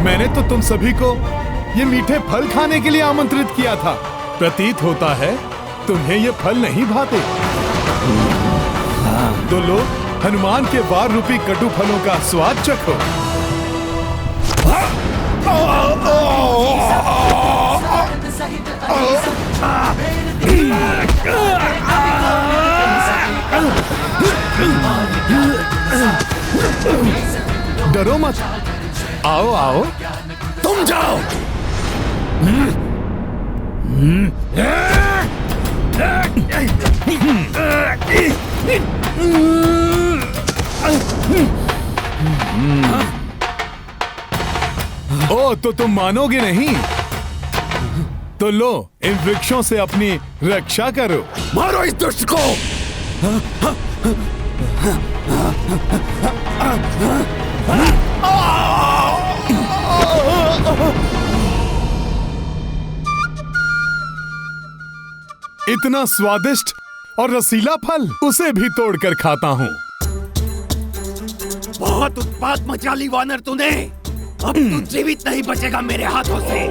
मैंने तो तुम सभी को ये मीठे फल खाने के लिए आमंत्रित किया था। प्रतीत होता है तुम्हें ये फल नहीं भाते। तो लो, हनुमान के वार रूपी कटु फलों का स्वाद चखो। डरो मत, आओ आओ। तुम जाओ। ओ, तो तुम मानोगे नहीं? तो लो, इन वृक्षों से अपनी रक्षा करो। मारो इस दुष्ट को। इतना स्वादिष्ट और रसीला फल, उसे भी तोड़कर खाता हूँ। बहुत उत्पात मचा ली वानर तूने। अब तू जीवित नहीं बचेगा मेरे हाथों से।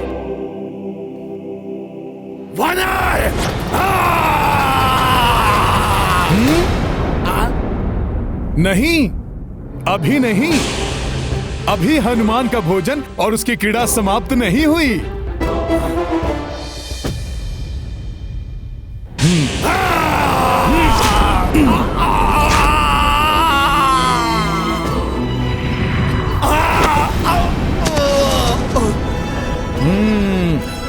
वानर! नहीं, अभी नहीं। अभी हनुमान का भोजन और उसकी क्रीड़ा समाप्त नहीं हुई।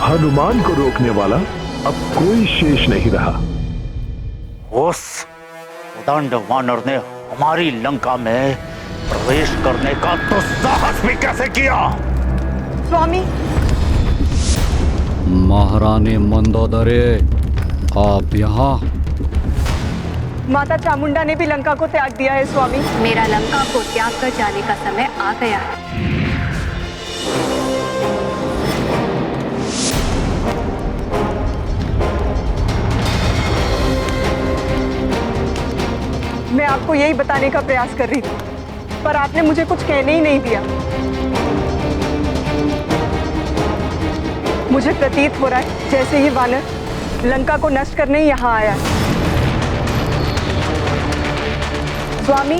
हनुमान को रोकने वाला अब कोई शेष नहीं रहा। उस उदंड वानर ने हमारी लंका में प्रवेश करने का दुस्साहस भी कैसे किया? स्वामी। महारानी मंदोदरी, आप यहाँ? माता चामुंडा ने भी लंका को त्याग दिया है स्वामी। मेरा लंका को त्याग कर जाने का समय आ गया है। मैं आपको यही बताने का प्रयास कर रही थी, पर आपने मुझे कुछ कहने ही नहीं दिया। मुझे प्रतीत हो रहा है जैसे ही वानर लंका को नष्ट करने ही यहाँ आया है। स्वामी,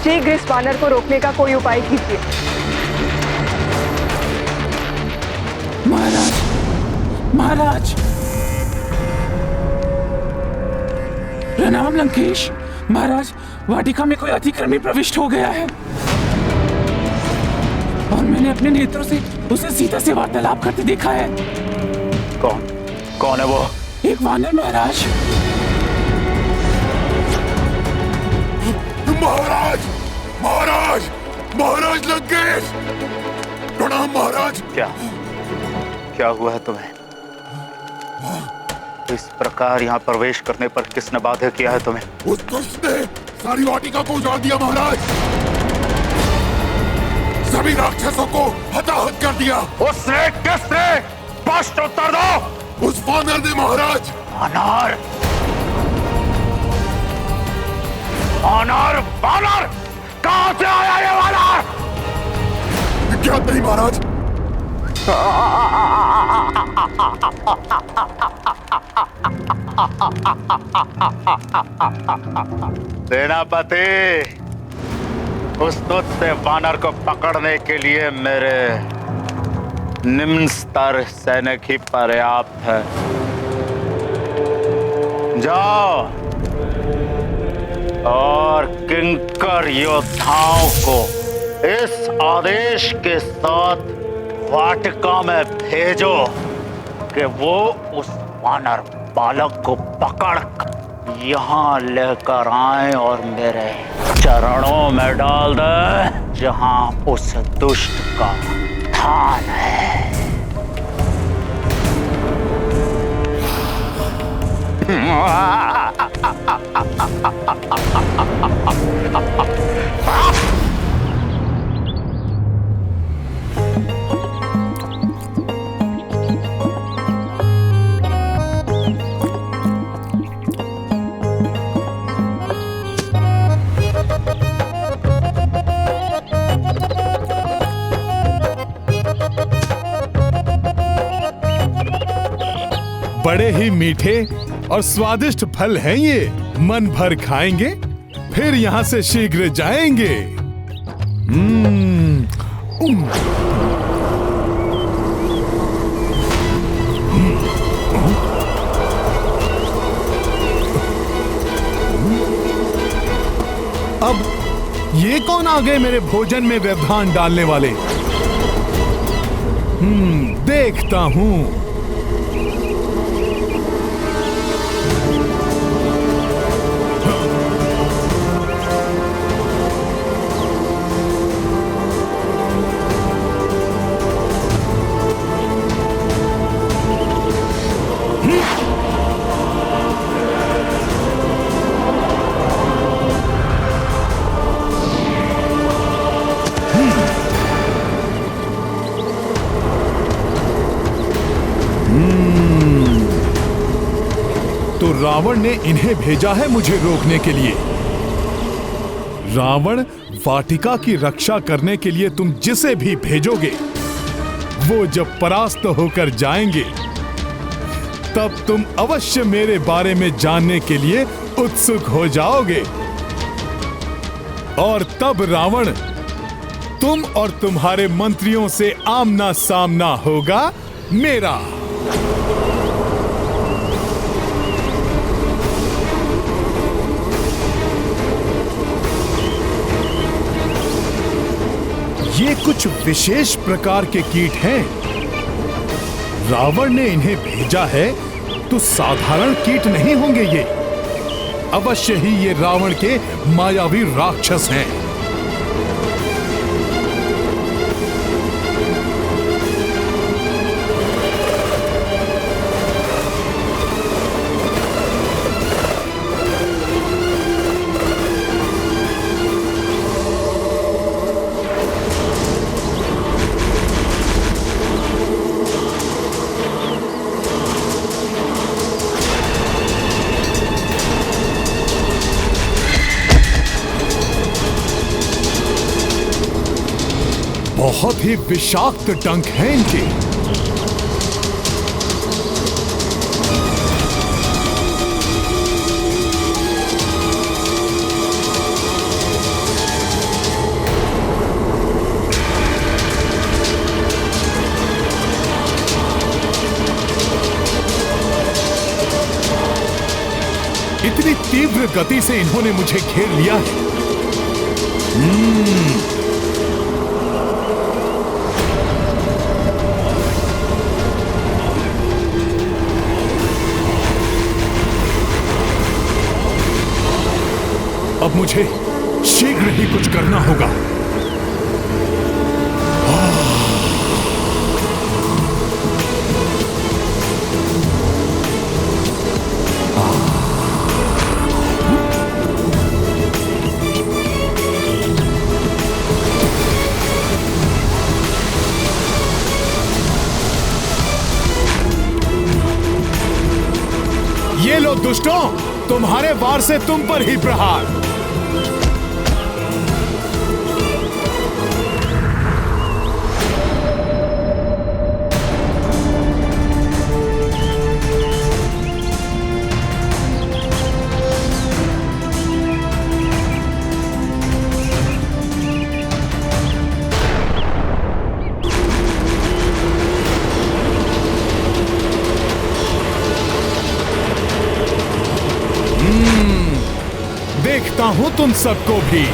शीघ्र इस वानर को रोकने का कोई उपाय कीजिए। महाराज, महाराज, प्रणाम लंकेश। महाराज, वाटिका में कोई अतिक्रमी प्रविष्ट हो गया है और मैंने अपने नेत्रों से उसे सीता से वार्तालाप करते देखा है। कौन है वो? एक वानर महाराज। महाराज, महाराज, महाराज लंकेश, प्रणाम महाराज। क्या हुआ है तुम्हें? इस प्रकार यहाँ प्रवेश करने पर किसने बाध्य किया है तुम्हें? उस दुष्ट ने सारी वाटिका को उजाड़ दिया महाराज। सभी राक्षसों को हताहत कर दिया। उसने? किसने? स्पष्ट उत्तर दो। उस वानर ने महाराज। वानर? वानर? वानर? कहाँ से आया ये वानर? ज्ञात नहीं महाराज। सेनापति, उस दुष्ट वानर को पकड़ने के लिए मेरे निम्न स्तर सैनिक ही पर्याप्त है। जाओ और किंकर योद्धाओं को इस आदेश के साथ वाटिका में भेजो कि वो उस वानर बालक को पकड़ यहाँ लेकर आए और मेरे चरणों में डाल दे, जहाँ उस दुष्ट का स्थान है। बड़े ही मीठे और स्वादिष्ट फल हैं ये। मन भर खाएंगे, फिर यहाँ से शीघ्र जाएंगे। अब ये कौन आ गए मेरे भोजन में व्यवधान डालने वाले? देखता हूं। तो रावण ने इन्हें भेजा है मुझे रोकने के लिए। रावण, वाटिका की रक्षा करने के लिए तुम जिसे भी भेजोगे, वो जब परास्त होकर जाएंगे, तब तुम अवश्य मेरे बारे में जानने के लिए उत्सुक हो जाओगे। और तब रावण, तुम और तुम्हारे मंत्रियों से आमना सामना होगा मेरा। ये कुछ विशेष प्रकार के कीट हैं। रावण ने इन्हें भेजा है तो साधारण कीट नहीं होंगे ये। अवश्य ही ये रावण के मायावी राक्षस हैं। बहुत ही विषाक्त डंक हैं इनके। इतनी तीव्र गति से इन्होंने मुझे घेर लिया है। अब मुझे शीघ्र ही कुछ करना होगा। ये लो दुष्टों, तुम्हारे वार से तुम पर ही प्रहार। देखता हूं तुम सबको भी।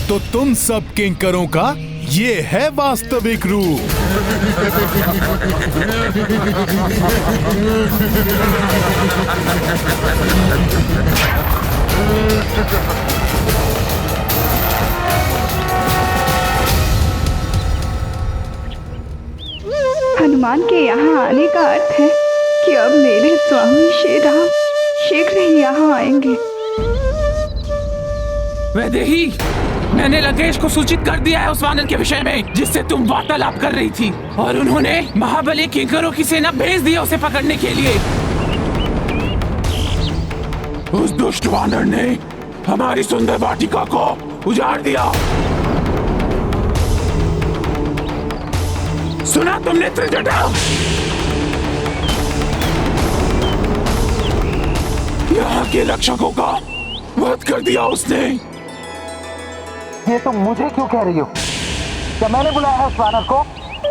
तो तुम सब किंकरों का ये है वास्तविक रूप। हनुमान के यहाँ आने का अर्थ है कि अब मेरे स्वामी श्री राम शीघ्र ही यहाँ आएंगे। वैदेही, मैंने लंकेश को सूचित कर दिया है उस वानर के विषय में जिससे तुम वार्तालाप कर रही थी, और उन्होंने महाबली किंकरों की सेना भेज दी उसे पकड़ने के लिए। उस दुष्ट वानर ने हमारी सुंदर वाटिका को उजाड़ दिया। सुना तुमने त्रिजटा? यहाँ के रक्षकों का वध कर दिया उसने। ये तुम मुझे क्यों कह रही हो? क्या मैंने बुलाया है उस वानर को?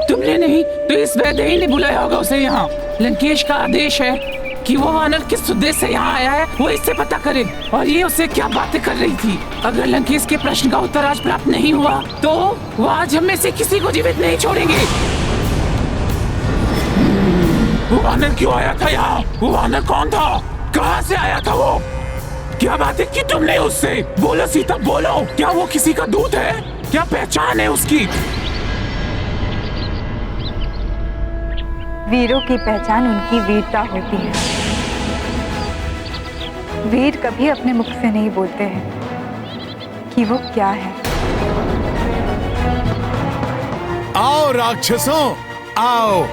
तुमने नहीं तो इस वैदेही ने बुलाया होगा उसे यहाँ। लंकेश का आदेश है कि वो वानर किस उद्देश्य से यहाँ आया है वो इससे पता करे, और ये उससे क्या बातें कर रही थी। अगर लंकेश के प्रश्न का उत्तर आज प्राप्त नहीं हुआ तो वो आज हम में से किसी को जीवित नहीं छोड़ेंगे। वो वानर क्यों आया था यहाँ? वो वानर कौन था? कहाँ से आया था वो? क्या बातें की तुमने उससे? बोलो सीता, बोलो। क्या वो किसी का दूत है? क्या पहचान है उसकी? वीरों की पहचान उनकी वीरता होती है। वीर कभी अपने मुख से नहीं बोलते हैं कि वो क्या है। आओ राक्षसों, आओ,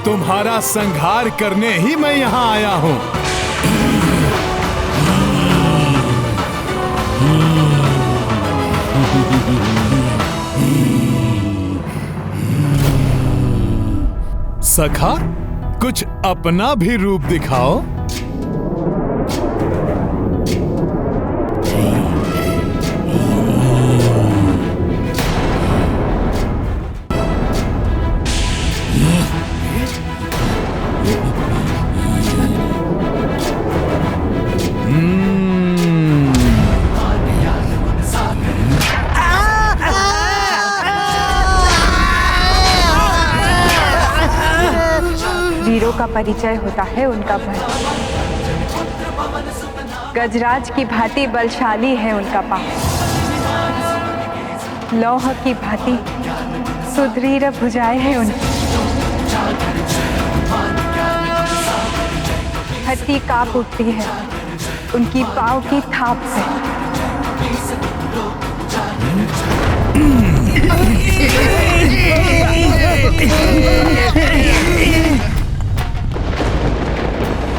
तुम्हारा संहार करने ही मैं यहाँ आया हूँ। सखा, कुछ अपना भी रूप दिखाओ। वीरों का परिचय होता है उनका बल। गजराज की भांति बलशाली है उनका पांव, लौह की भांति सुदृढ़ भुजाएं हैं उनकी, धरती कांप उठती है उनकी पांव की थाप से।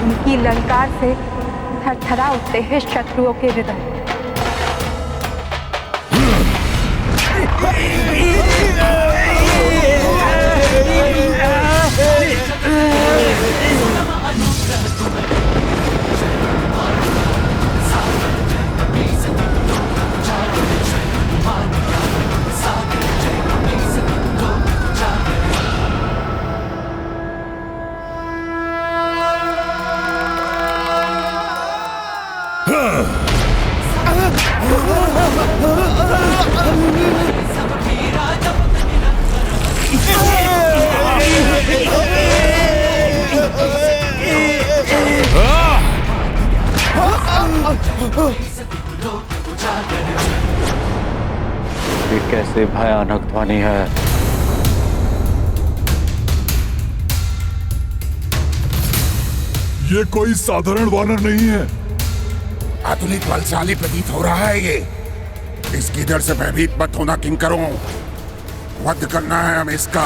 उनकी ललकार से थरथरा उठते हैं शत्रुओं के हृदय। ये कैसे भयानक ध्वनि है? ये कोई साधारण वानर नहीं है, आधुनिक बलशाली प्रतीत हो रहा है। ये इसकी डर से भयभीत मत होना किंकरों, वध करना है हमें इसका।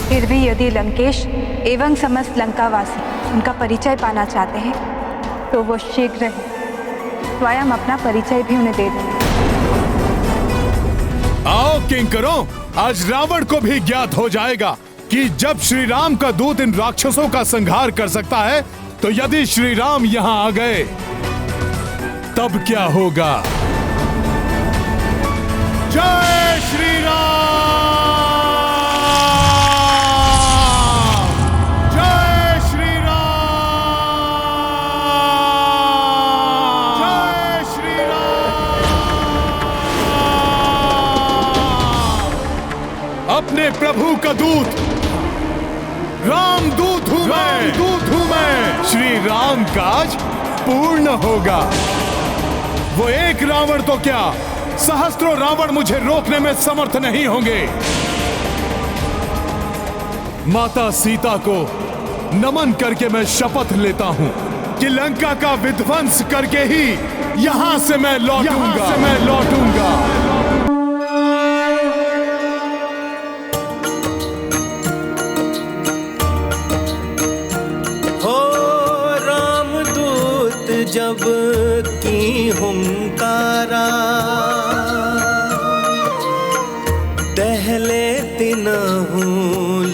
फिर भी यदि लंकेश एवं समस्त लंकावासी उनका परिचय पाना चाहते हैं तो वो शीघ्र ही स्वयं अपना परिचय भी उन्हें दे देंगे। आओ किंकरों, आज रावण को भी ज्ञात हो जाएगा कि जब श्री राम का दूत इन राक्षसों का संहार कर सकता है, तो यदि श्री राम यहाँ आ गए तब क्या होगा। जय जय श्री राम, जय श्री राम, जय श्री राम। अपने प्रभु का दूत, राम दूत हूं मैं, श्री राम काज पूर्ण होगा। वो एक रावण तो क्या, सहस्त्रों रावण मुझे रोकने में समर्थ नहीं होंगे। माता सीता को नमन करके मैं शपथ लेता हूं कि लंका का विध्वंस करके ही यहां से मैं लौटूंगा। जब की हुंकारा दहले तिनहु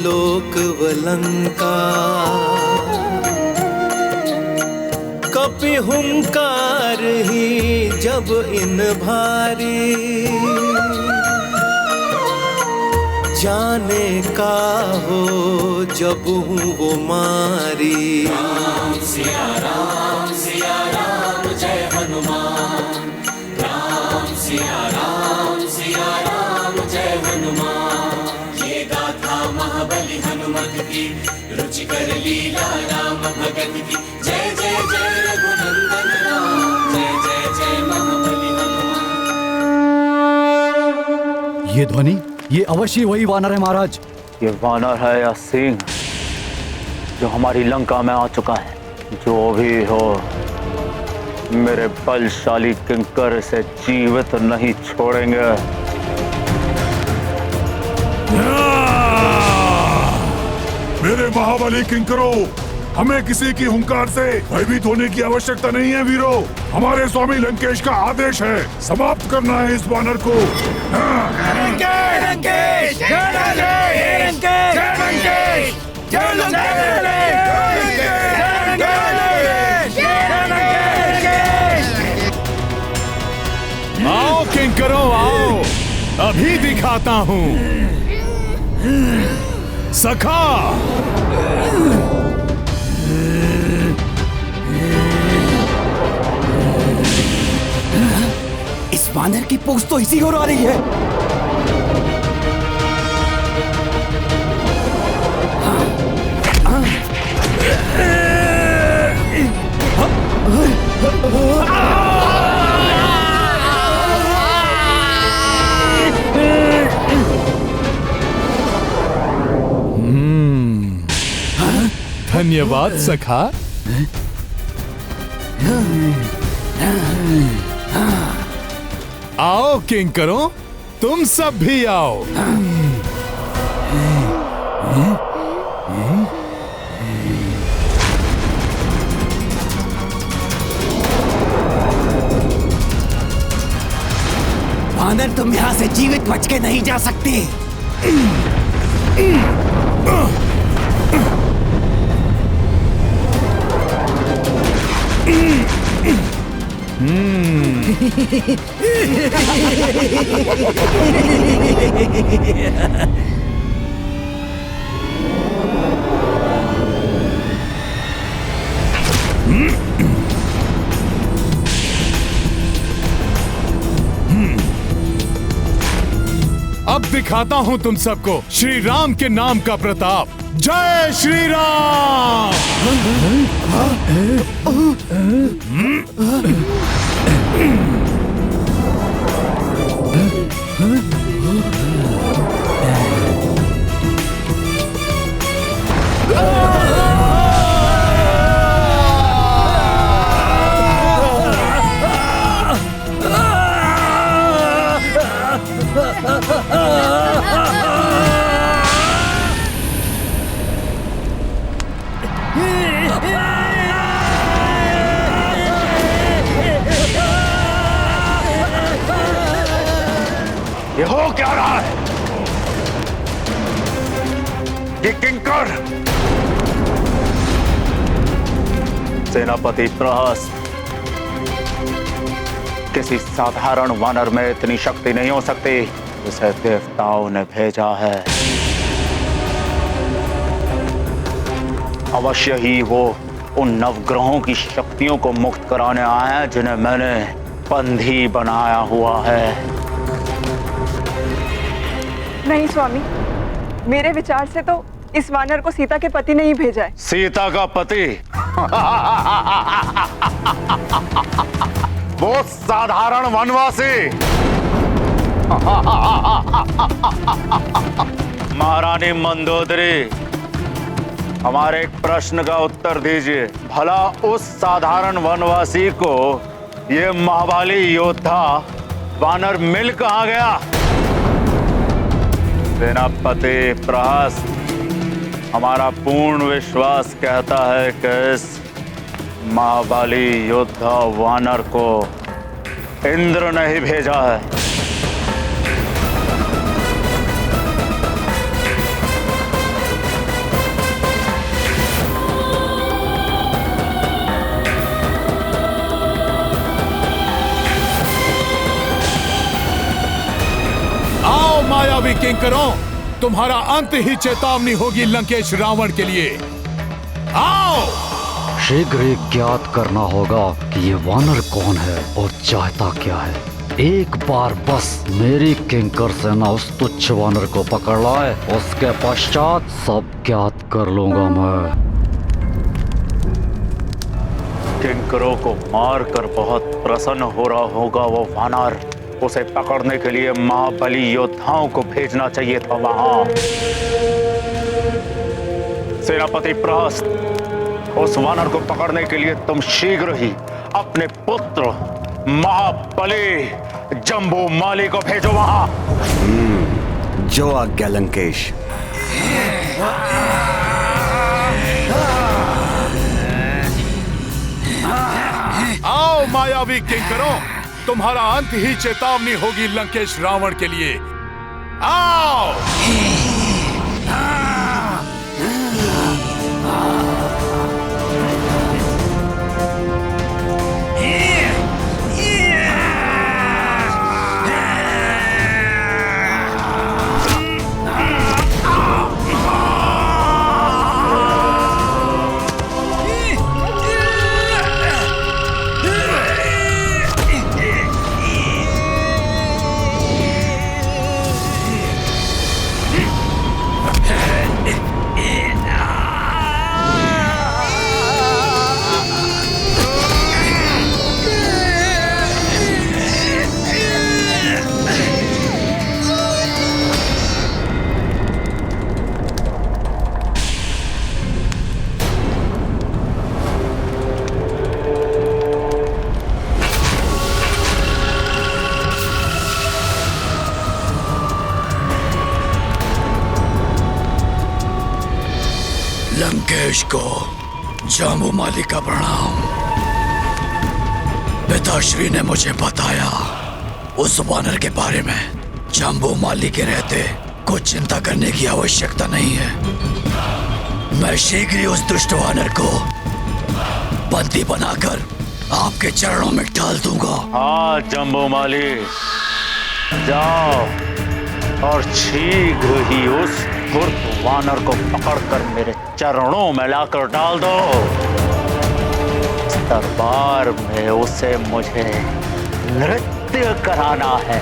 लोक वलंका, कपि हुंकार ही जब इन भारी, जाने का हो जब हूँ वो मारी। राम सिया राम जय हनुमान, राम सिया राम जय हनुमान। ये गाथा महाबली हनुमत की, रुचिकर लीला राम भगत की। जय जय जय रघुनंदन राम, जय जय जय महाबली हनुमान। ये ध्वनि, ये अवश्य वही वानर है महाराज। ये वानर है या सिंह जो हमारी लंका में आ चुका है? जो भी हो, मेरे बलशाली किंकर से जीवित नहीं छोड़ेंगे। मेरे महाबली किंकरों, हमें किसी की हुंकार से भयभीत होने की आवश्यकता नहीं है वीरों। हमारे स्वामी लंकेश का आदेश है, समाप्त करना है इस वानर को। आओ किंकरों आओ, अभी दिखाता हूं। सखा, इस वानर की पूंछ तो इसी ओर आ रही है। धन्यवाद सखा। आओ किंकरों, तुम सब भी आओ। वानर, तुम यहां से जीवित बच के नहीं जा सकते। अब दिखाता हूं तुम सबको श्री राम के नाम का प्रताप। जय श्री राम। ये हो क्या रहा है? ये किंकर सेनापति प्रहस्त, किसी साधारण वानर में इतनी शक्ति नहीं हो सकती। जिसे देवताओं ने भेजा है। अवश्य ही वो उन नवग्रहों की शक्तियों को मुक्त कराने आए हैं जिन्हें मैंने बंधी बनाया हुआ है। नहीं स्वामी, मेरे विचार से तो इस वानर को सीता के पति ने ही भेजा है। सीता का पति? वो साधारण वनवासी। महारानी मंदोदरी, हमारे एक प्रश्न का उत्तर दीजिए। भला उस साधारण वनवासी को ये महाबली योद्धा वानर मिल कहाँ गया? सेनापति प्रहस्त, हमारा पूर्ण विश्वास कहता है कि इस महाबली योद्धा वानर को इंद्र ने ही भेजा है। आओ मायावी किंकरों, तुम्हारा अंत ही चेतावनी होगी लंकेश रावण के लिए। आओ! शीघ्र ही ज्ञात करना होगा कि ये वानर कौन है और चाहता क्या है। एक बार बस मेरी किंकर सेना उस तुच्छ वानर को पकड़ लाए, उसके पश्चात सब ज्ञात कर लूंगा मैं। किंकरों को मारकर बहुत प्रसन्न हो रहा होगा वो वानर। उसे पकड़ने के लिए महाबली योद्धाओं को भेजना चाहिए था वहां। सेनापति प्रहस्त, उस वानर को पकड़ने के लिए तुम शीघ्र ही अपने पुत्र महाबली जम्बूमाली को भेजो वहां। जो आज्ञा लंकेश। आओ मायावी किंकरों, तुम्हारा अंत ही चेतावनी होगी लंकेश रावण के लिए। आओ! लंकेश को जाम्बूमाली का प्रणाम। पिताश्री ने मुझे बताया उस वानर के बारे में। जाम्बूमाली के रहते कुछ चिंता करने की आवश्यकता नहीं है। मैं शीघ्र ही उस दुष्ट वानर को बंदी बनाकर आपके चरणों में डाल दूंगा। हाँ जम्बूमाली, जाओ और शीघ्र ही उस धूर्त वानर को पकड़कर मेरे चरणों में लाकर डाल दो। इस दरबार में उसे मुझे नृत्य कराना है।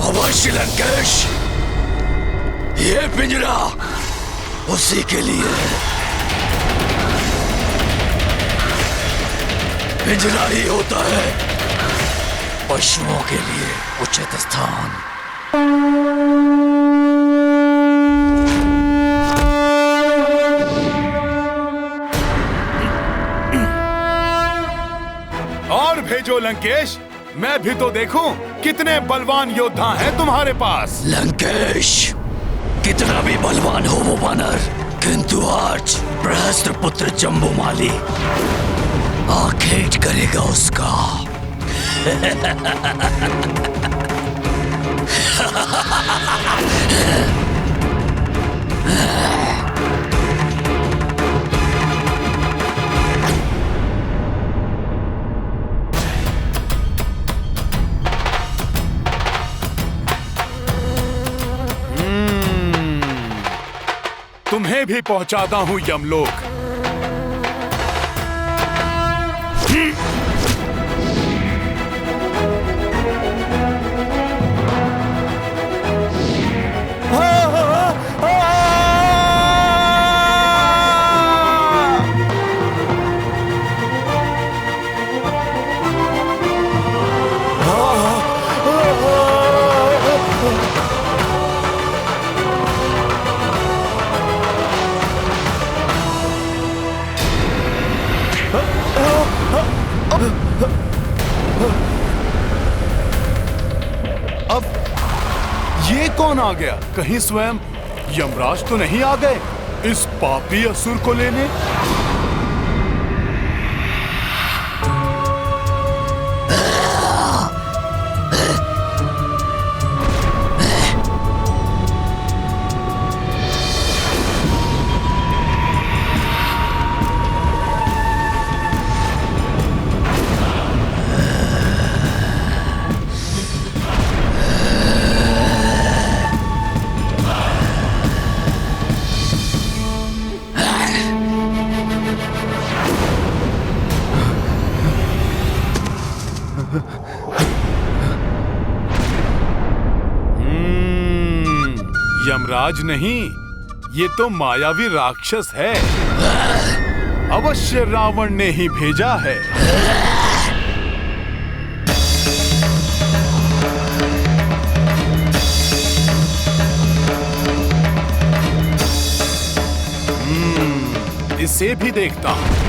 अवश्य लंकेश, ये पिंजरा उसी के लिए है। पिंजरा ही होता है पशुओं के लिए उचित स्थान। और भेजो लंकेश, मैं भी तो देखूं कितने बलवान योद्धा हैं तुम्हारे पास। लंकेश, कितना भी बलवान हो वो वानर, किंतु आज प्रहस्त पुत्र जम्बूमाली आखेट करेगा उसका। तुम्हें भी पहुंचाता हूं यमलोक। अब ये कौन आ गया? कहीं स्वयं यमराज तो नहीं आ गए इस पापी असुर को लेने? यमराज नहीं, ये तो मायावी राक्षस है। अवश्य रावण ने ही भेजा है। इसे भी देखता हूं।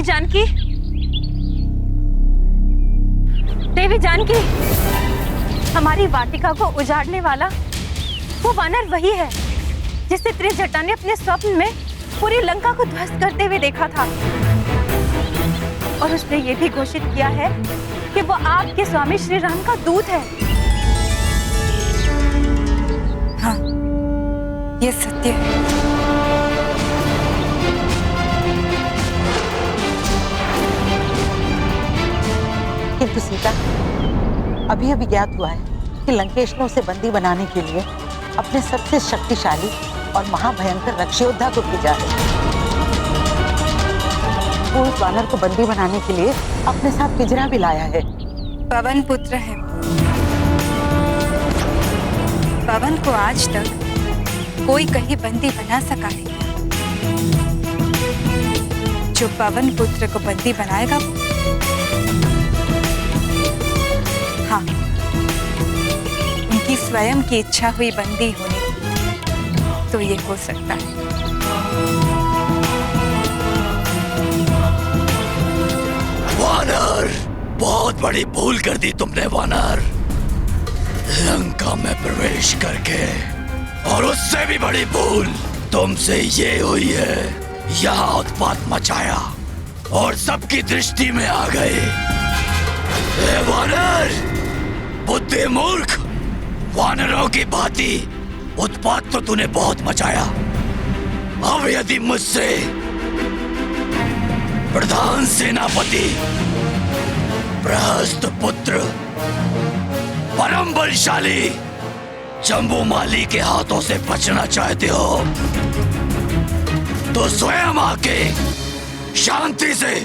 जानकी, देवी जानकी, हमारी वाटिका को उजाड़ने वाला वो वानर वही है जिसे त्रिजटा ने अपने स्वप्न में पूरी लंका को ध्वस्त करते हुए देखा था। और उसने ये भी घोषित किया है कि वो आपके स्वामी श्री राम का दूत है। हाँ, ये सत्य है। किंतु सीता, अभी अभी ज्ञात हुआ है कि लंकेश ने उसे बंदी बनाने के लिए अपने सबसे शक्तिशाली और महाभयंकर रक्षयोद्धा को भेजा है। वो उस वानर को बंदी बनाने के लिए अपने साथ पिंजरा भी लाया है। पवन पुत्र है। पवन को आज तक कोई कहीं बंदी बना सका नहीं। जो पवन पुत्र को बंदी बनाएगा, हाँ, उनकी स्वयं की इच्छा हुई बंदी होने तो ये हो सकता है। वानर, बहुत बड़ी भूल कर दी तुमने वानर। लंका में प्रवेश करके, और उससे भी बड़ी भूल तुमसे ये हुई है, यहाँ उत्पात मचाया और सबकी दृष्टि में आ गए। वानर, बुद्धि मूर्ख, वानरों की भांति उत्पात तो तूने बहुत मचाया। अब यदि मुझसे प्रधान सेनापति प्रहस्त पुत्र परम बलशाली जम्बूमाली के हाथों से बचना चाहते हो तो स्वयं आके शांति से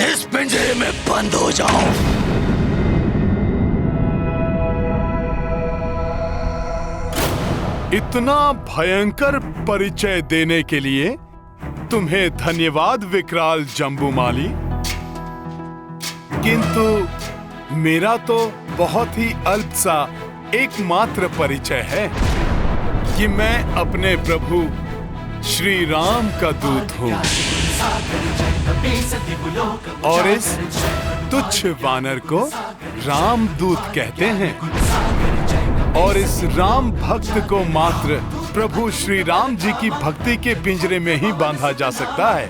इस पिंजरे में बंद हो जाओ। इतना भयंकर परिचय देने के लिए तुम्हें धन्यवाद विकराल जम्बूमाली। किंतु मेरा तो बहुत ही अल्प सा एकमात्र परिचय है कि मैं अपने प्रभु श्री राम का दूत हूँ और इस तुच्छ वानर को रामदूत कहते हैं और इस राम भक्त को मात्र प्रभु श्री राम जी की भक्ति के पिंजरे में ही बांधा जा सकता है,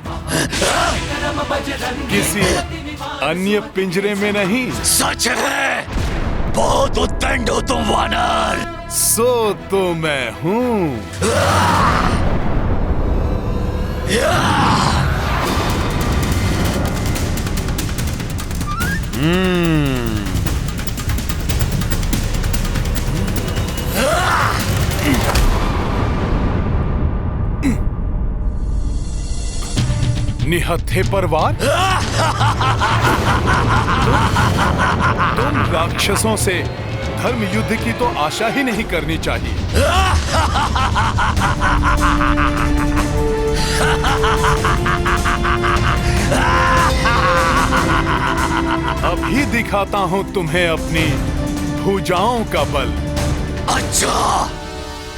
किसी अन्य पिंजरे में नहीं। सच है, बहुत उद्दंड हो तुम वानर। सो तो मैं हूँ। निहत्थे परवार, तुम राक्षसों से धर्म युद्ध की तो आशा ही नहीं करनी चाहिए। अभी दिखाता हूँ तुम्हें अपनी भुजाओं का बल। अच्छा,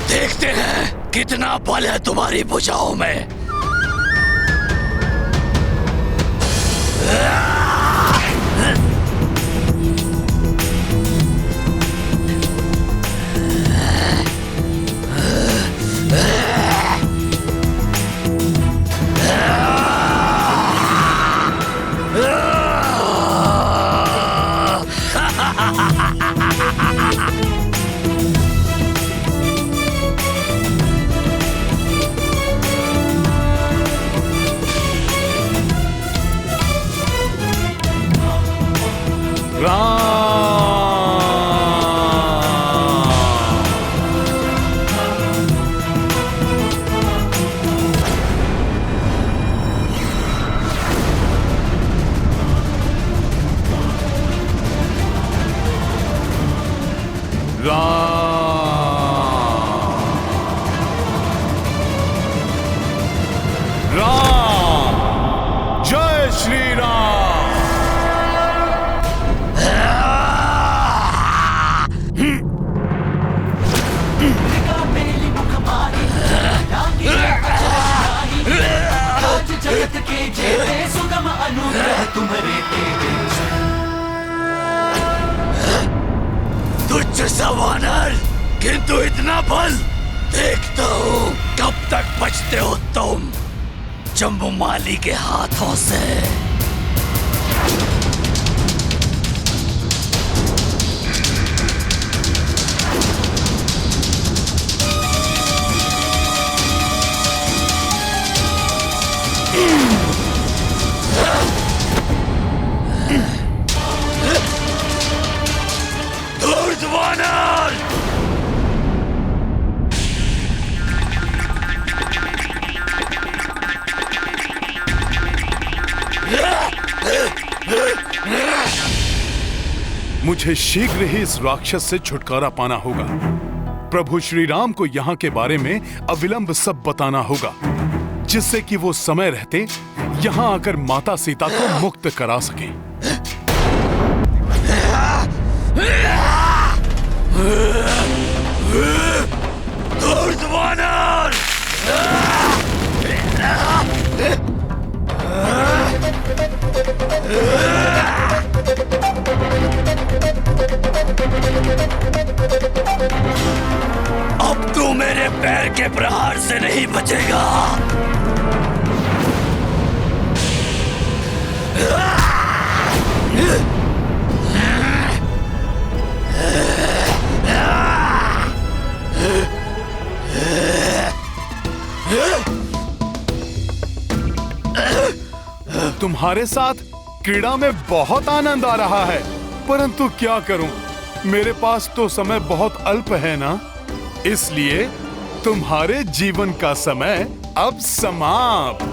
देखते हैं कितना बल है तुम्हारी भुजाओं में। वानर, किंतु इतना बल, देखता हूँ कब तक बचते हो तुम जम्बूमाली के हाथों से। मुझे शीघ्र ही इस राक्षस से छुटकारा पाना होगा। प्रभु श्री राम को यहाँ के बारे में अविलंब सब बताना होगा, जिससे कि वो समय रहते यहाँ आकर माता सीता को मुक्त करा सके। अब तू मेरे पैर के प्रहार से नहीं बचेगा। तुम्हारे साथ क्रीड़ा में बहुत आनंद आ रहा है, परंतु क्या करूं, मेरे पास तो समय बहुत अल्प है ना, इसलिए तुम्हारे जीवन का समय अब समाप्त।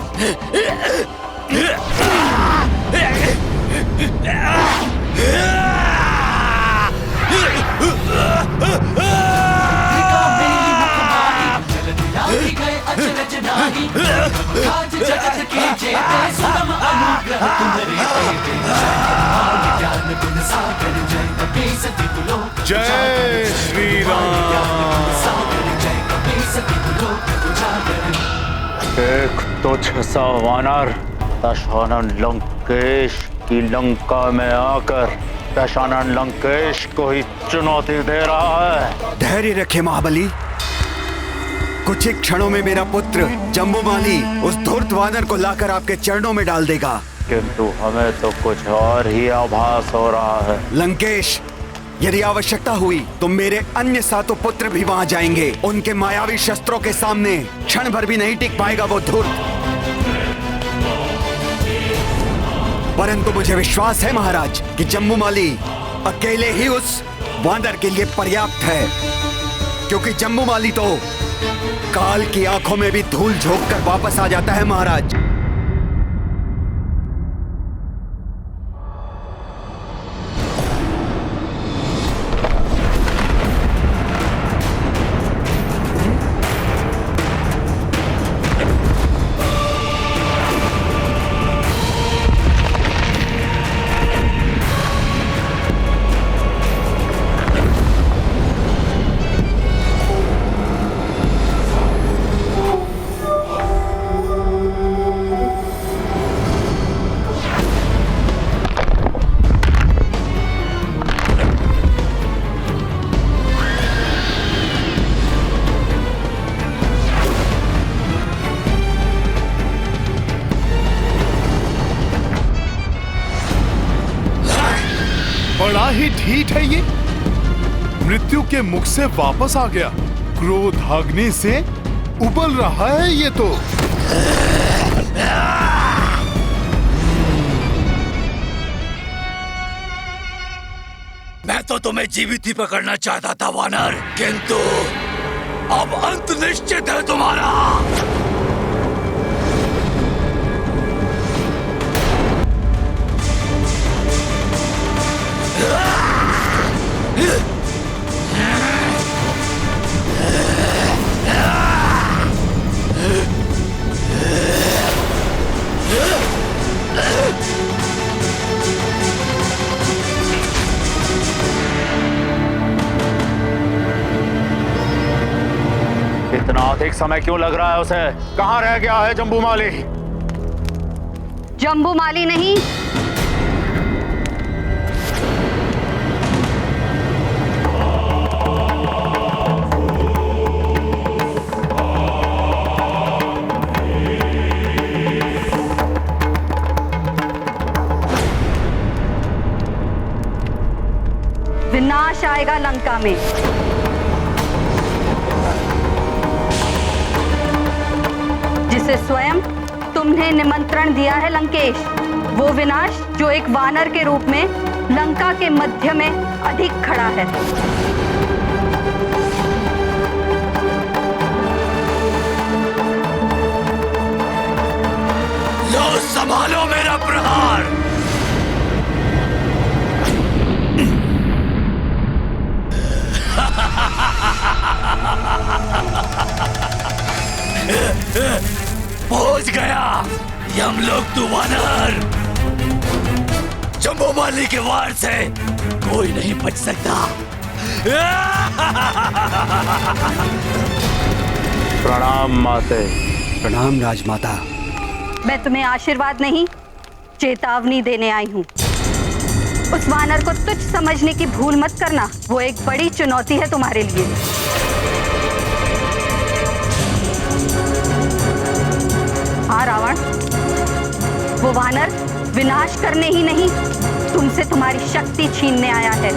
आज जगत के जेते सुगम अनुग्रह तुम्हारे देते भाग्य ज्ञान गुण सागर जय कपी सती कुलो जय श्री राम। सागर जय कपी सती कुलो उजागर। एक तुच्छ सा वानर दशानन लंकेश की लंका में आकर दशानन लंकेश को ही चुनौती दे रहा है। धैर्य रखे महाबली, कुछ ही क्षणों में मेरा पुत्र जम्बूमाली उस धूर्त वानर को लाकर आपके चरणों में डाल देगा। किंतु हमें तो कुछ और ही आभास हो रहा है। लंकेश, यदि आवश्यकता हुई तो मेरे अन्य 7 पुत्र भी वहां जाएंगे। उनके मायावी शस्त्रों के सामने क्षण भर भी नहीं टिक पाएगा वो धूर्त। परंतु मुझे विश्वास है महाराज कि जम्बूमाली अकेले ही उस वानर के लिए पर्याप्त है, क्योंकि जम्बूमाली तो काल की आंखों में भी धूल झोंक कर वापस आ जाता है महाराज। बड़ा ही ढीठ है ये, मृत्यु के मुख से वापस आ गया। क्रोध अग्नि से उबल रहा है ये तो। मैं तो तुम्हें जीवित ही पकड़ना चाहता था वानर, किंतु अब अंत निश्चित है तुम्हारा। इतना अधिक समय क्यों लग रहा है उसे? कहाँ रह गया है जम्बूमाली? जम्बूमाली नहीं, विनाश आएगा लंका में। जिसे स्वयं तुमने निमंत्रण दिया है लंकेश, वो विनाश जो एक वानर के रूप में लंका के मध्य में अधिक खड़ा है। लो संभालो मेरा प्रहार। पहुंच गया यमलोक तू वानर। जम्बूमाली के वार से कोई नहीं बच सकता। प्रणाम माते। प्रणाम राजमाता। मैं तुम्हें आशीर्वाद नहीं, चेतावनी देने आई हूँ। उस वानर को तुच्छ समझने की भूल मत करना, वो एक बड़ी चुनौती है तुम्हारे लिए। हाँ रावण, वो वानर विनाश करने ही नहीं, तुमसे तुम्हारी शक्ति छीनने आया है।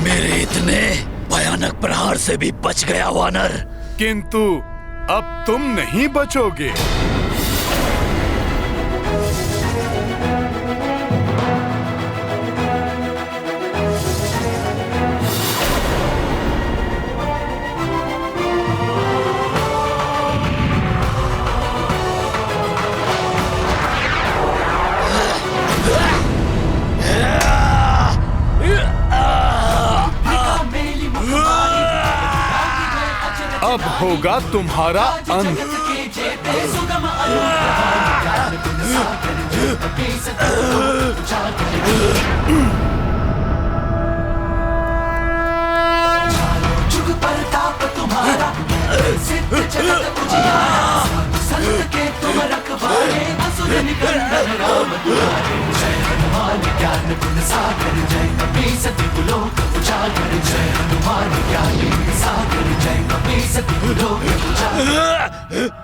मेरे इतने भयानक प्रहार से भी बच गया वानर। किंतु अब तुम नहीं बचोगे। अब होगा तुम्हारा अंत। जुग प्रताप तुम्हारा सिद्ध जगत उजियारा, संत के तुम रखवाले असुर निकंदन राम तुम्हारे। जय हनुमान ज्ञान गुण सागर, जय कपीस तिहु लोक उजागर, जय हनुमान ज्ञान गुण सागर, जय कपीस तिहु लोक उजागर।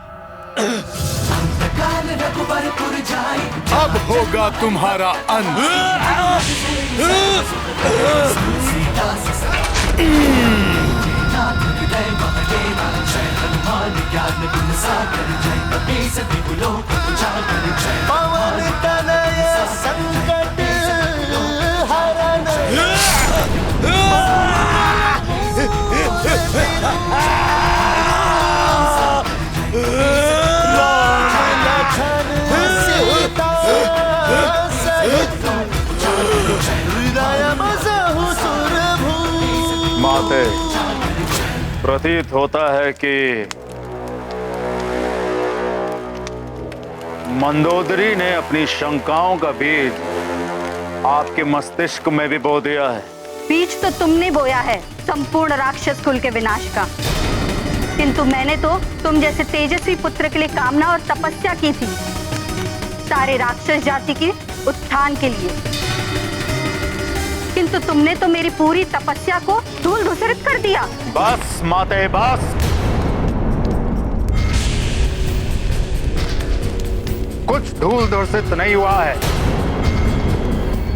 अंतकाल रघुबरपुर जाई, अब होगा तुम्हारा अंत। सीता हृदय महादेवा, जय हनुमान ज्ञान गुण सागर, जय कपीस तिहु लोक उजागर, जय पवन तनय संकट हरण। माते, प्रतीत होता है कि मंदोदरी ने अपनी शंकाओं का बीज आपके मस्तिष्क में भी बो दिया है। बीज तो तुमने बोया है संपूर्ण राक्षस कुल के विनाश का, किंतु मैंने तो तुम जैसे तेजस्वी पुत्र के लिए कामना और तपस्या की थी, सारे राक्षस जाति के उत्थान के लिए। किंतु तुमने तो मेरी पूरी तपस्या को धूल धूसरित कर दिया। बस माते बस। कुछ धूल धूसरित नहीं हुआ है,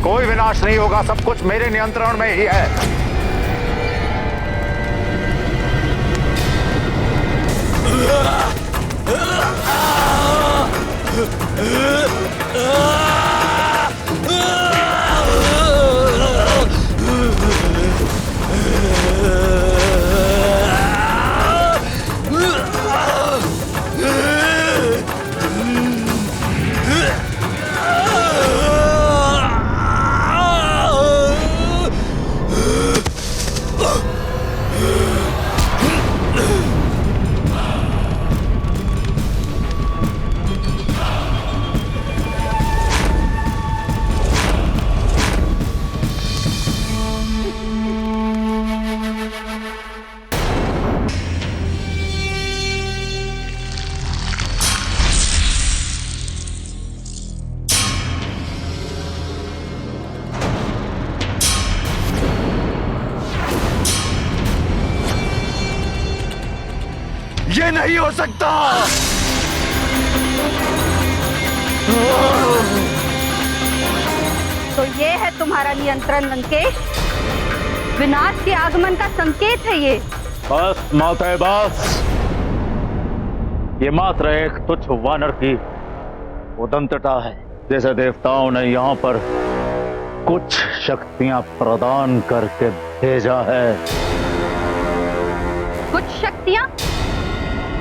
कोई विनाश नहीं होगा, सब कुछ मेरे नियंत्रण में ही है। ये नहीं हो सकता। तो ये है तुम्हारा नियंत्रण लंकेश, विनाश के आगमन का संकेत है ये। बस माते बस। ये मात्र एक तुच्छ वानर की उदंतता है, जैसे देवताओं ने यहाँ पर कुछ शक्तियां प्रदान करके भेजा है। कुछ शक्तियां?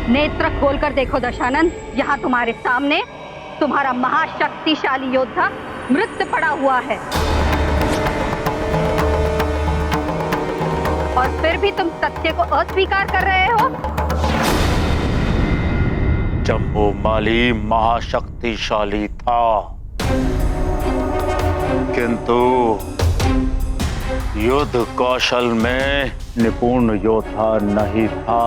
नेत्र खोलकर देखो दशानन, यहाँ तुम्हारे सामने तुम्हारा महाशक्तिशाली योद्धा मृत पड़ा हुआ है, और फिर भी तुम सत्य को अस्वीकार कर रहे हो। जम्बूमाली महाशक्तिशाली था, किंतु युद्ध कौशल में निपुण योद्धा नहीं था।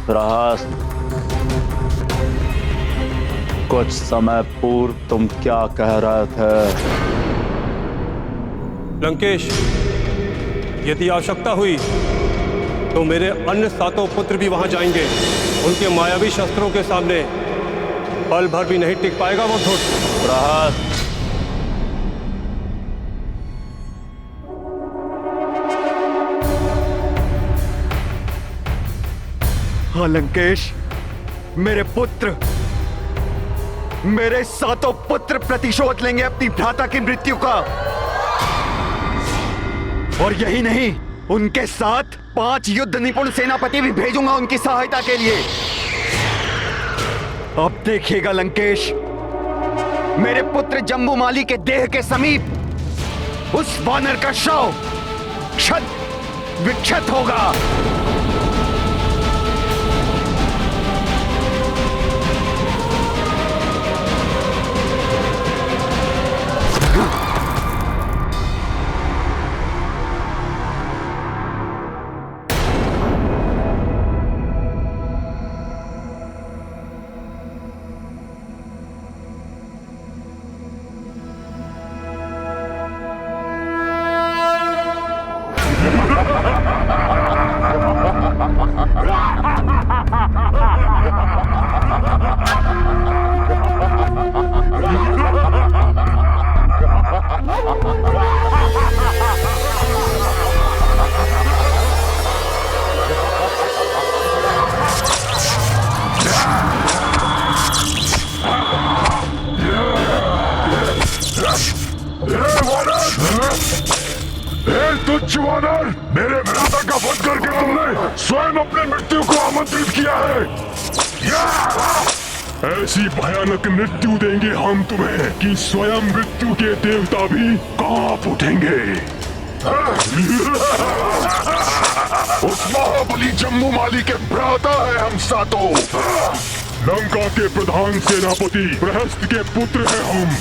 रहस्य, कुछ समय पूर्व तुम क्या कह रहे थे? लंकेश, यदि आवश्यकता हुई तो मेरे अन्य 7 पुत्र भी वहां जाएंगे। उनके मायावी शस्त्रों के सामने पल भर भी नहीं टिक पाएगा वो धूर्त। रहस्य, हाँ लंकेश, मेरे पुत्र, मेरे 7 पुत्र प्रतिशोध लेंगे अपनी भ्राता की मृत्यु का। और यही नहीं, उनके साथ 5 युद्ध निपुण सेनापति भी भेजूंगा उनकी सहायता के लिए। अब देखिएगा लंकेश, मेरे पुत्र जम्बूमाली के देह के समीप उस वानर का शव क्षत विक्षत होगा। तुच्छ वानर, मेरे भ्राता का वध करके तुमने स्वयं अपनी मृत्यु को आमंत्रित किया है। ऐसी भयानक मृत्यु देंगे हम तुम्हें कि स्वयं मृत्यु के देवता भी कांप उठेंगे। उस महाबली जम्बू माली के भ्राता है हम सातों। लंका के प्रधान सेनापति प्रहस्त के पुत्र हैं हम।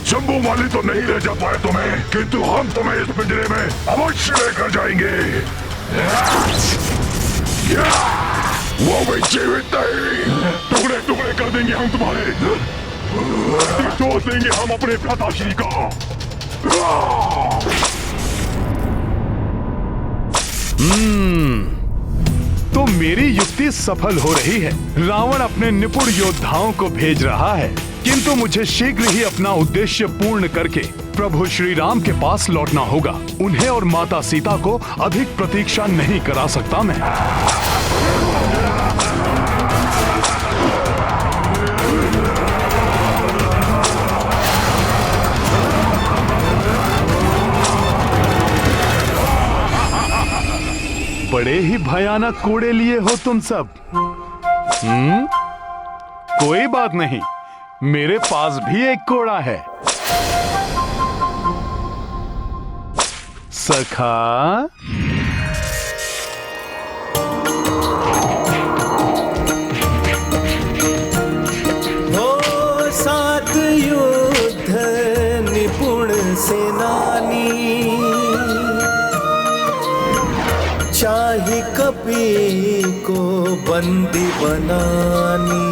जम्बू माली तो नहीं ले जा पाए तुम्हें, किंतु हम तुम्हें इस पिंजरे में अवश्य लेकर जाएंगे। वो भी जीवित नहीं, टुकड़े टुकड़े कर देंगे हम तुम्हारे, तोड़ देंगे हम अपने भ्राताश्री का। तो मेरी युक्ति सफल हो रही है। रावण अपने निपुण योद्धाओं को भेज रहा है, किंतु मुझे शीघ्र ही अपना उद्देश्य पूर्ण करके प्रभु श्री राम के पास लौटना होगा। उन्हें और माता सीता को अधिक प्रतीक्षा नहीं करा सकता मैं। बड़े ही भयानक कोड़े लिए हो तुम सब। कोई बात नहीं, मेरे पास भी एक कोड़ा है। सखा, हो सात युद्ध निपुण सेनानी, चाहे कपि को बंदी बनानी,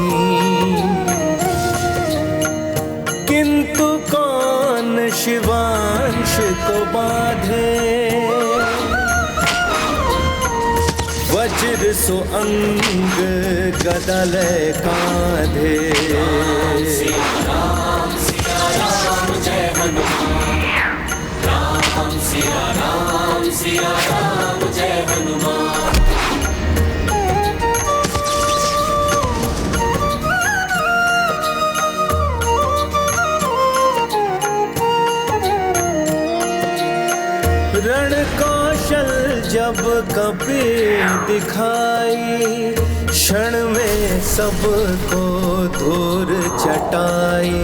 किंतु कौन शिवांश को बांधे, वज्र सो अंग गदा ले कांधे। राम सिया राम जय हनुमान, राम सिया राम जय हनुमान। रण कौशल जब कपि दिखाई, क्षण में सबको धूर चटाई।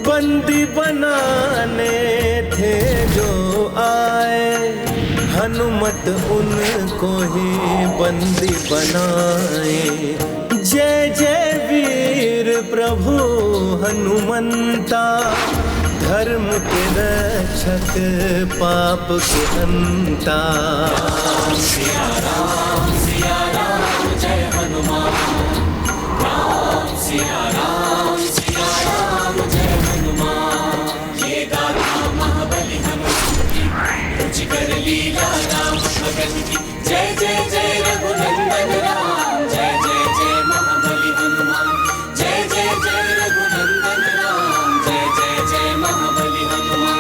बंदी बनाने थे जो आए, हनुमत उनको ही बंदी बनाए। जय जय वीर प्रभु हनुमंता, धर्म के रक्षक पाप के हंता। राम सिया राम जय हनुमान, राम सिया राम जय हनुमान। ये गाथा महाबली हनुमान की, रुचि कर लीला राम भगत की। जय जय जय रघुनंदन राम, जय जय जय महाबली हनुमान। जय जय जय रघुनंदन राम, जय जय जय महाबली हनुमान।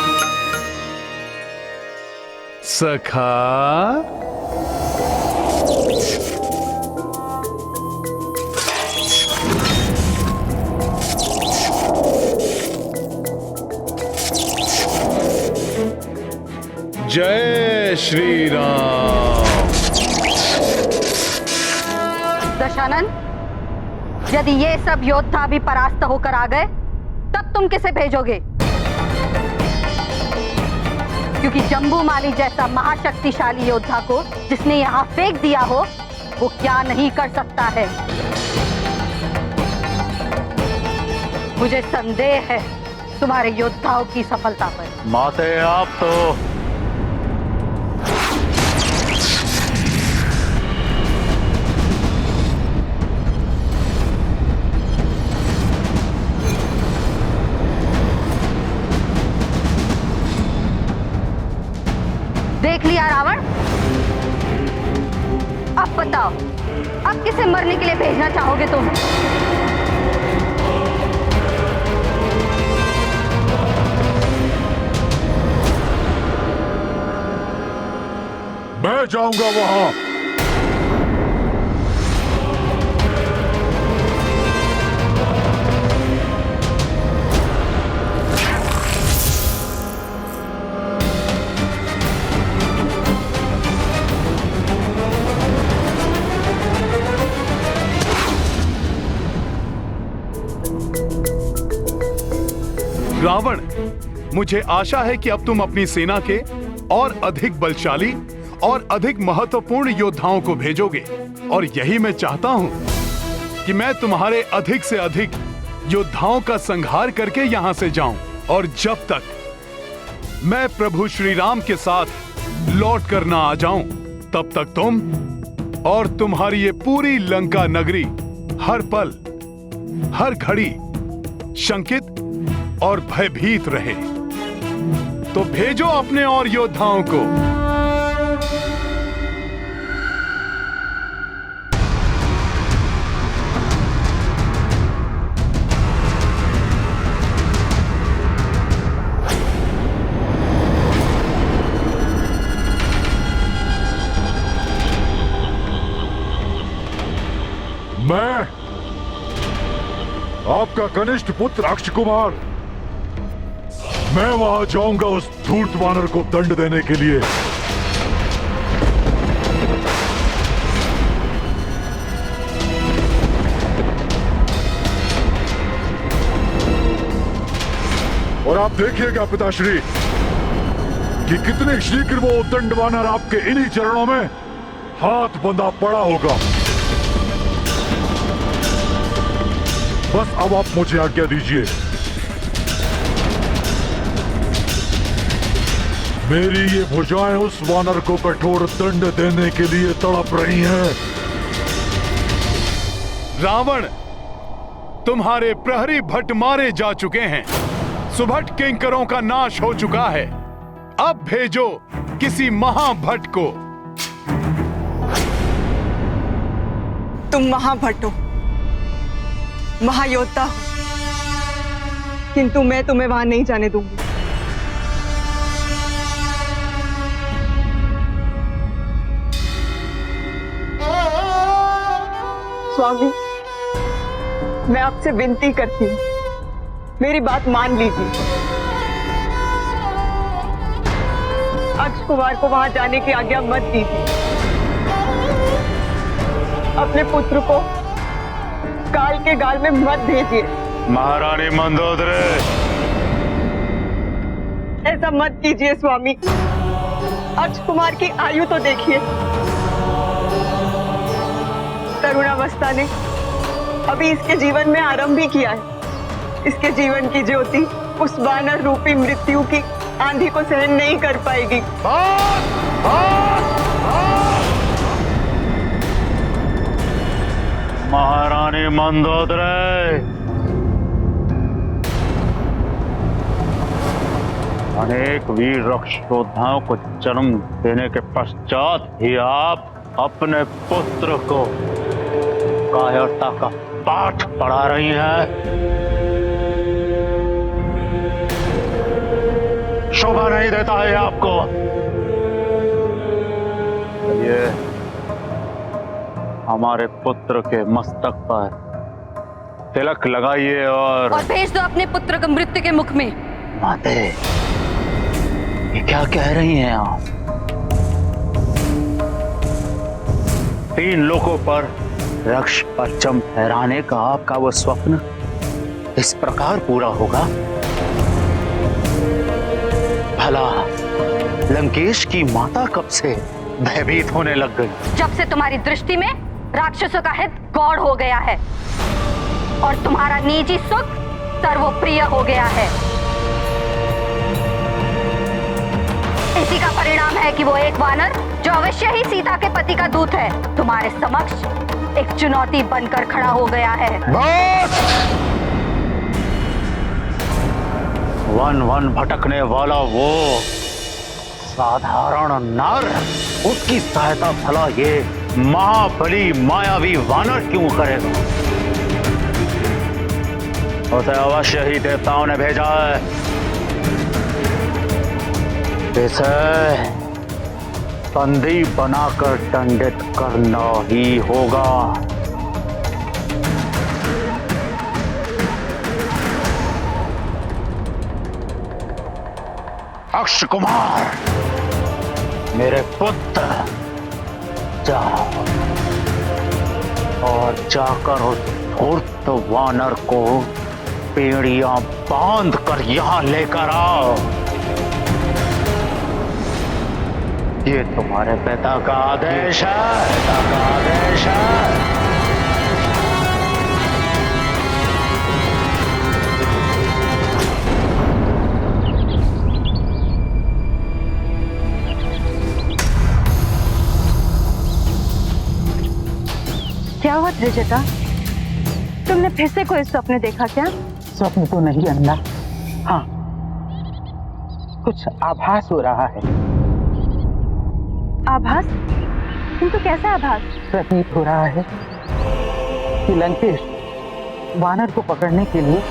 सखा, जय श्री राम। दशानन, यदि ये सब योद्धा भी परास्त होकर आ गए, तब तुम किसे भेजोगे? क्योंकि जम्बूमाली जैसा महाशक्तिशाली योद्धा को जिसने यहाँ फेंक दिया हो, वो क्या नहीं कर सकता है। मुझे संदेह है तुम्हारे योद्धाओं की सफलता पर। माते आप तो देख लिया रावण, अब बताओ, अब किसे मरने के लिए भेजना चाहोगे तुम? मैं जाऊंगा वहां। रावण, मुझे आशा है कि अब तुम अपनी सेना के और अधिक बलशाली और अधिक महत्वपूर्ण योद्धाओं को भेजोगे, और यही मैं चाहता हूं कि मैं तुम्हारे अधिक से अधिक योद्धाओं का संहार करके यहां से जाऊं, और जब तक मैं प्रभु श्री राम के साथ लौट कर ना आ जाऊं, तब तक तुम और तुम्हारी ये पूरी लंका नगरी हर पल हर घड़ी शंकित और भयभीत रहे। तो भेजो अपने और योद्धाओं को। मैं आपका कनिष्ठ पुत्र अक्ष कुमार, मैं वहां जाऊंगा उस धूर्त वानर को दंड देने के लिए। और आप देखिएगा पिताश्री कि कितने शीघ्र वो दंड वानर आपके इन्हीं चरणों में हाथ बंधा पड़ा होगा। बस अब आप मुझे आज्ञा दीजिए। मेरी ये भुजाएं उस वानर को कठोर दंड देने के लिए तड़प रही हैं। रावण, तुम्हारे प्रहरी भट्ट मारे जा चुके हैं, सुभट किंकरों का नाश हो चुका है। अब भेजो किसी महाभट्ट को। तुम महाभट्ट हो, महायोद्धा हो, किंतु मैं तुम्हें वहां नहीं जाने दूंगी। स्वामी, मैं आपसे विनती करती हूँ, मेरी बात मान लीजिए। अक्ष कुमार को वहां जाने की आज्ञा मत दीजिए। अपने पुत्र को काल के गाल में मत भेजिए। महारानी मंदोदरी, ऐसा मत कीजिए स्वामी। अक्ष कुमार की आयु तो देखिए, तरुणावस्था ने अभी इसके जीवन में आरंभ ही किया है। इसके जीवन की ज्योति उस वानर रूपी मृत्यु की आंधी को सहन नहीं कर पाएगी। महारानी मंदोदरी, अनेक वीर रक्षोद्धाओं को जन्म देने के पश्चात ही आप अपने पुत्र को कायरता का पाठ पढ़ा रही हैं। शोभा नहीं देता है आपको। ये हमारे पुत्र के मस्तक पर तिलक लगाइए और भेज दो अपने पुत्र को मृत्यु के मुख में। माते, ये क्या कह रही हैं आप? 3 लोगों पर रक्ष परचम फहराने का आपका वो स्वप्न इस प्रकार पूरा होगा? भला लंकेश की माता कब से भयभीत होने लग गई? जब से तुम्हारी दृष्टि में राक्षसों का हित गौड़ हो गया है और तुम्हारा निजी सुख सर्वप्रिय हो गया है। इसी का परिणाम है कि वो एक वानर जो अवश्य ही सीता के पति का दूत है, तुम्हारे समक्ष एक चुनौती बनकर खड़ा हो गया है। बस! वन वन भटकने वाला वो साधारण नर, उसकी सहायता भला ये महाबली मायावी वानर क्यों करेगा? उसे अवश्य ही देवताओं ने भेजा है। इसे बंदी बनाकर दंडित करना ही होगा। अक्ष कुमार, मेरे पुत्र, जाओ और जाकर उस धूर्त वानर को पेड़ियां बांध कर यहां लेकर आओ। ये तुम्हारे पिता का आदेश है, पिता का आदेश है। क्या हुआ त्रिजटा? तुमने फिर से कोई स्वप्न देखा क्या? स्वप्न तो नहीं अन्ना, हाँ कुछ आभास हो रहा है। आभास? किंतु कैसा आभास? प्रतीत हो रहा है कि लंकेश वानर को पकड़ने के लिए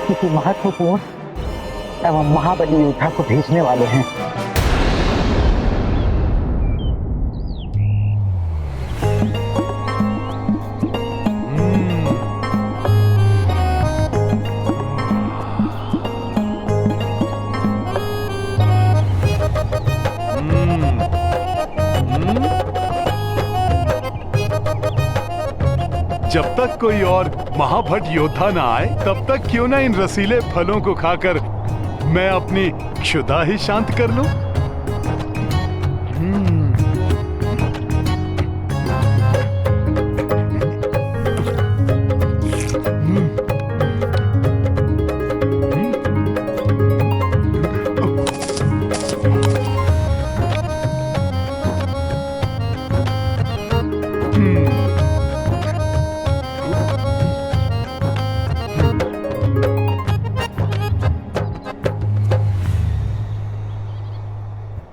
किसी महत्वपूर्ण एवं महाबली योद्धा को भेजने वाले हैं। जब तक कोई और महाभट योद्धा ना आए तब तक क्यों ना इन रसीले फलों को खाकर मैं अपनी क्षुधा ही शांत कर लूं।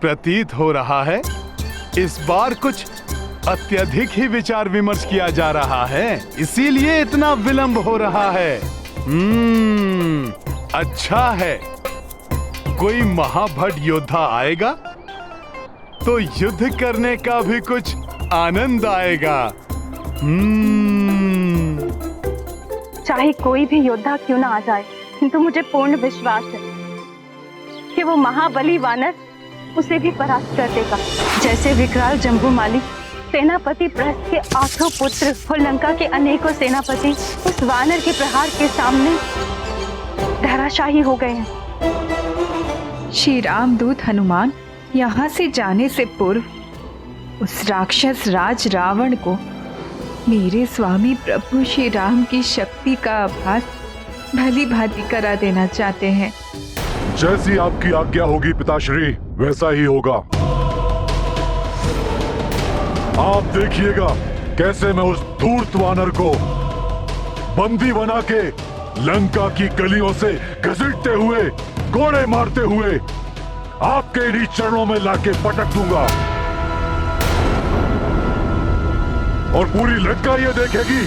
प्रतीत हो रहा है इस बार कुछ अत्यधिक ही विचार विमर्श किया जा रहा है, इसीलिए इतना विलंब हो रहा है। अच्छा है, कोई महाभट योद्धा आएगा तो युद्ध करने का भी कुछ आनंद आएगा। चाहे कोई भी योद्धा क्यों ना आ जाए, किंतु मुझे पूर्ण विश्वास है कि वो महाबली वानर उसे भी परास्त कर देगा। जैसे विकराल जम्बूमाली सेनापति प्रहस्त के 8 पुत्र और लंका के अनेकों सेनापति उस वानर के प्रहार के सामने धराशायी हो गए हैं। श्री रामदूत हनुमान यहाँ से जाने से पूर्व उस राक्षस राज रावण को मेरे स्वामी प्रभु श्री राम की शक्ति का आभास भली भांति करा देना चाहते हैं। जैसी आपकी आज्ञा होगी पिताश्री, वैसा ही होगा। आप देखिएगा कैसे मैं उस धूर्त वानर को बंदी बना के लंका की गलियों से घसीटते हुए, कोड़े मारते हुए आपके इन्हीं चरणों में लाके पटक दूंगा। और पूरी लंका ये देखेगी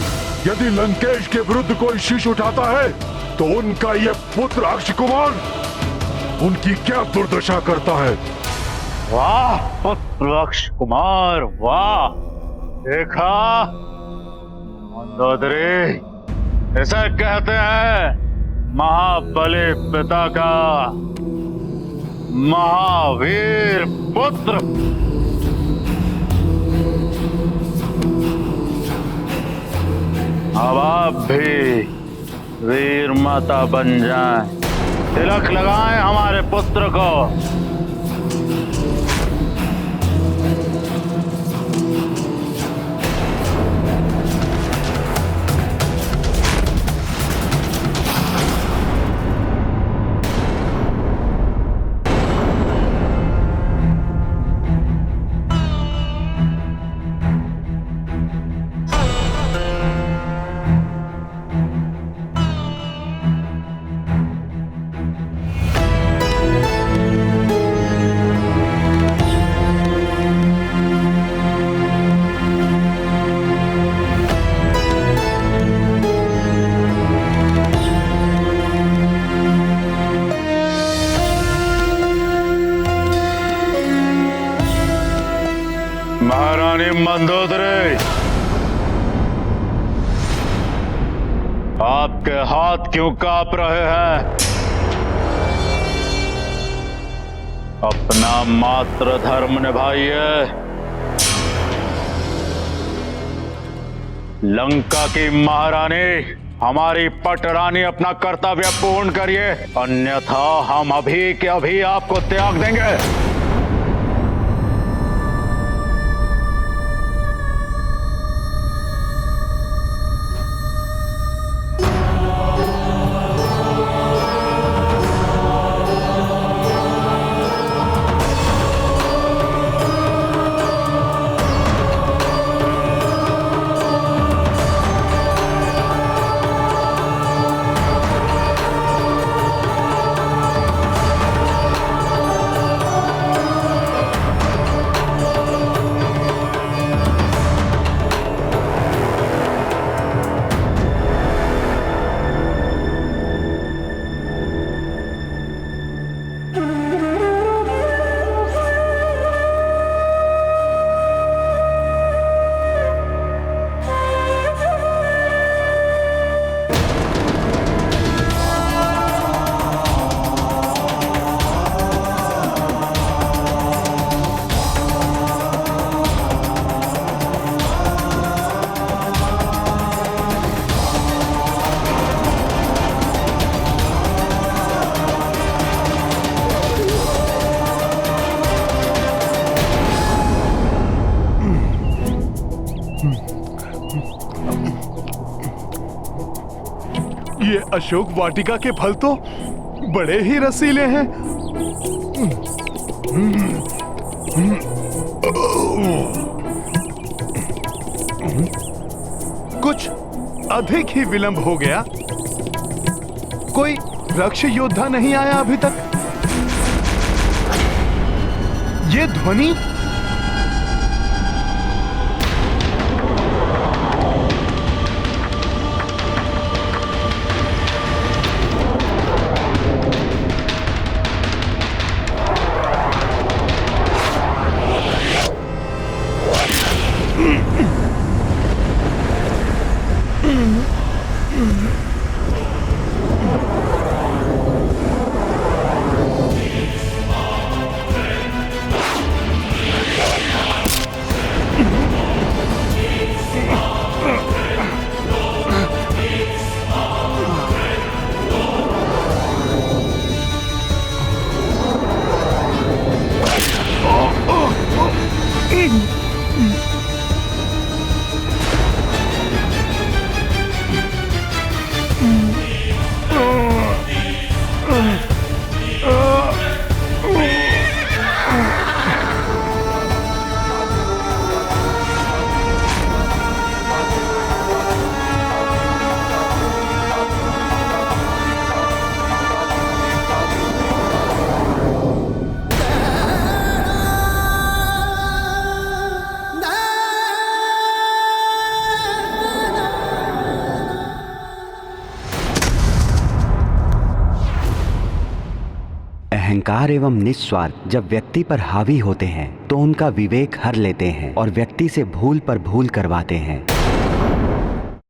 यदि लंकेश के विरुद्ध कोई शीश उठाता है तो उनका ये पुत्र अक्ष कुमार उनकी क्या दुर्दशा करता है। वाह पुत्र अक्ष कुमार, वाह! देखा मंदोदरी, ऐसा कहते हैं महाबली पिता का महावीर पुत्र। अब आप भी वीर माता बन जाएं, तिलक लगाएं हमारे पुत्र को। हाथ क्यों कांप रहे हैं? अपना मातृ धर्म निभाइए। लंका की महारानी, हमारी पटरानी, अपना कर्तव्य पूर्ण करिए, अन्यथा हम अभी के अभी आपको त्याग देंगे। ये अशोक वाटिका के फल तो बड़े ही रसीले हैं। कुछ अधिक ही विलंब हो गया। कोई रक्ष योद्धा नहीं आया अभी तक। ये ध्वनि अहंकार एवं निस्वार्थ जब व्यक्ति पर हावी होते हैं तो उनका विवेक हर लेते हैं और व्यक्ति से भूल पर भूल करवाते हैं।